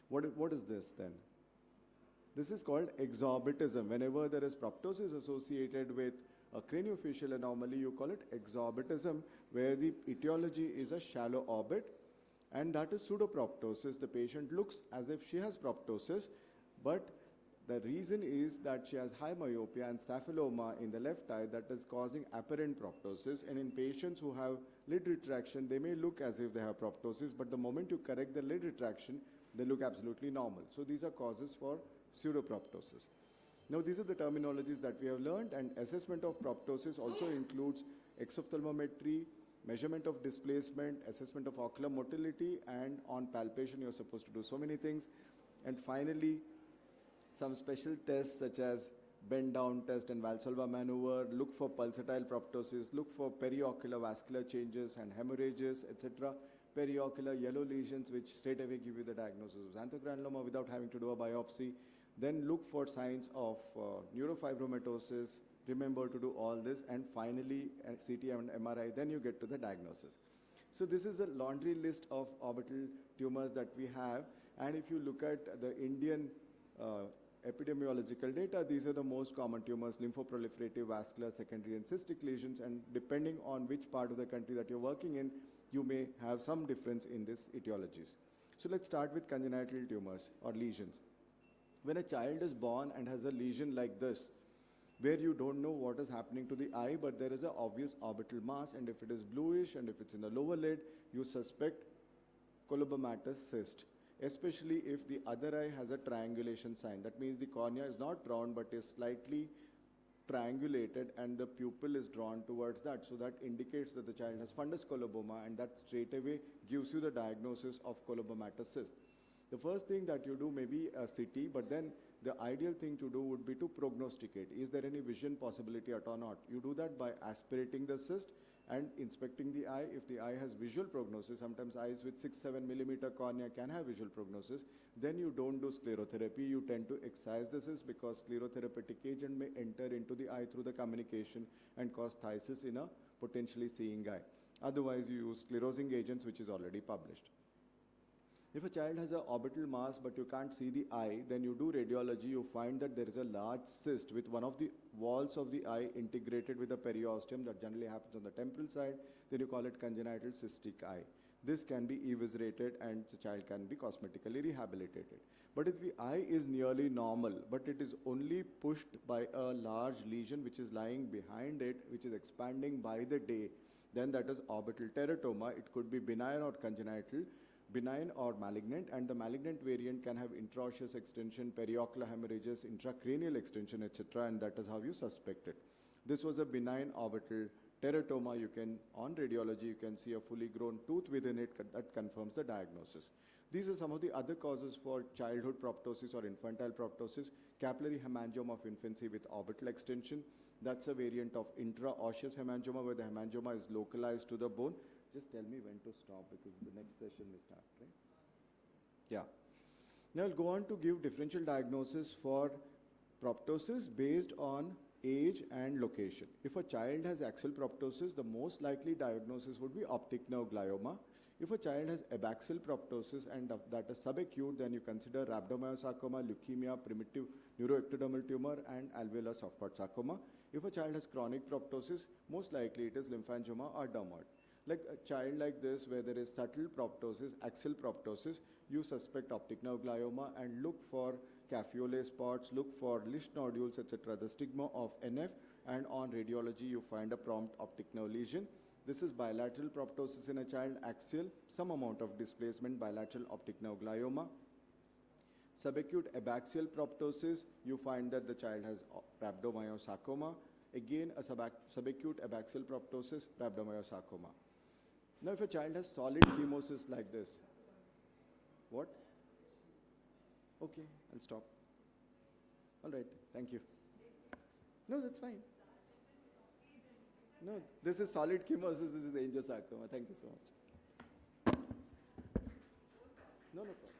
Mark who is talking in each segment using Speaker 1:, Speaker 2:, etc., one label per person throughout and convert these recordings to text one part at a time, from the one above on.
Speaker 1: What is this then? This is called exorbitism. Whenever there is proptosis associated with a craniofacial anomaly, you call it exorbitism, where the etiology is a shallow orbit, and that is pseudoproptosis. The patient looks as if she has proptosis, but the reason is that she has high myopia and staphyloma in the left eye that is causing apparent proptosis. And in patients who have lid retraction, they may look as if they have proptosis, but the moment you correct the lid retraction, they look absolutely normal. So these are causes for pseudoproptosis. Now, these are the terminologies that we have learned, and assessment of proptosis also includes exophthalmometry, measurement of displacement, assessment of ocular motility, and on palpation, you're supposed to do so many things. And finally, some special tests such as bend down test and Valsalva maneuver, look for pulsatile proptosis, look for periocular vascular changes and hemorrhages, etc. Periocular yellow lesions, which straight away give you the diagnosis of xanthogranuloma without having to do a biopsy. Then look for signs of neurofibromatosis. Remember to do all this. And finally, CT and MRI, then you get to the diagnosis. So this is a laundry list of orbital tumors that we have. And if you look at the Indian epidemiological data, these are the most common tumors: lymphoproliferative, vascular, secondary, and cystic lesions. And depending on which part of the country that you're working in, you may have some difference in these etiologies. So let's start with congenital tumors or lesions. When a child is born and has a lesion like this, where you don't know what is happening to the eye, but there is an obvious orbital mass, and if it is bluish and if it's in the lower lid, you suspect colobomatous cyst, especially if the other eye has a triangulation sign. That means the cornea is not round but is slightly triangulated and the pupil is drawn towards that. So that indicates that the child has fundus coloboma, and that straight away gives you the diagnosis of colobomatous cyst. The first thing that you do may be a CT, but then the ideal thing to do would be to prognosticate. Is there any vision possibility at or not? You do that by aspirating the cyst and inspecting the eye. If the eye has visual prognosis, sometimes eyes with 6-7 millimeter cornea can have visual prognosis, then you don't do sclerotherapy. You tend to excise the cyst because sclerotherapeutic agent may enter into the eye through the communication and cause phthisis in a potentially seeing eye. Otherwise, you use sclerosing agents, which is already published. If a child has an orbital mass but you can't see the eye, then you do radiology. You find that there is a large cyst with one of the walls of the eye integrated with a periosteum that generally happens on the temporal side. Then you call it congenital cystic eye. This can be eviscerated and the child can be cosmetically rehabilitated. But if the eye is nearly normal, but it is only pushed by a large lesion which is lying behind it, which is expanding by the day, then that is orbital teratoma. It could be benign or congenital, benign or malignant, and the malignant variant can have intraosseous extension, periocular hemorrhages, intracranial extension, etc., and that is how you suspect it. This was a benign orbital teratoma. You can, on radiology, you can see a fully grown tooth within it that confirms the diagnosis. These are some of the other causes for childhood proptosis or infantile proptosis. Capillary hemangioma of infancy with orbital extension. That's a variant of intraosseous hemangioma where the hemangioma is localized to the bone. Just tell me when to stop because the next session will start, right? Yeah. Now I'll go on to give differential diagnosis for proptosis based on age and location. If a child has axial proptosis, the most likely diagnosis would be optic nerve glioma. If a child has abaxial proptosis and that is subacute, then you consider rhabdomyosarcoma, leukemia, primitive neuroectodermal tumor, and alveolar soft part sarcoma. If a child has chronic proptosis, most likely it is lymphangioma or dermoid. Like a child like this, where there is subtle proptosis, axial proptosis, you suspect optic nerve glioma and look for caffeole spots, look for Lisch nodules, etc., the stigma of NF, and on radiology you find a prompt optic nerve lesion. This is bilateral proptosis in a child, axial, some amount of displacement, bilateral optic nerve glioma. Subacute abaxial proptosis, you find that the child has rhabdomyosarcoma. Again, a subacute abaxial proptosis, rhabdomyosarcoma. Now, if a child has solid chemosis like this, what? Okay, I'll stop. All right, thank you. No, that's fine. No, this is solid chemosis, this is angiosarcoma. Thank you so much. No problem.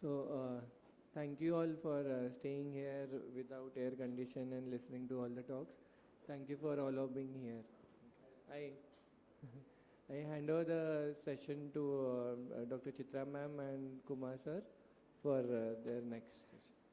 Speaker 2: So, thank you all for staying here without air condition and listening to all the talks. Thank you for all of being here. I hand over the session to Dr. Chitra ma'am and Kumar sir for their next session.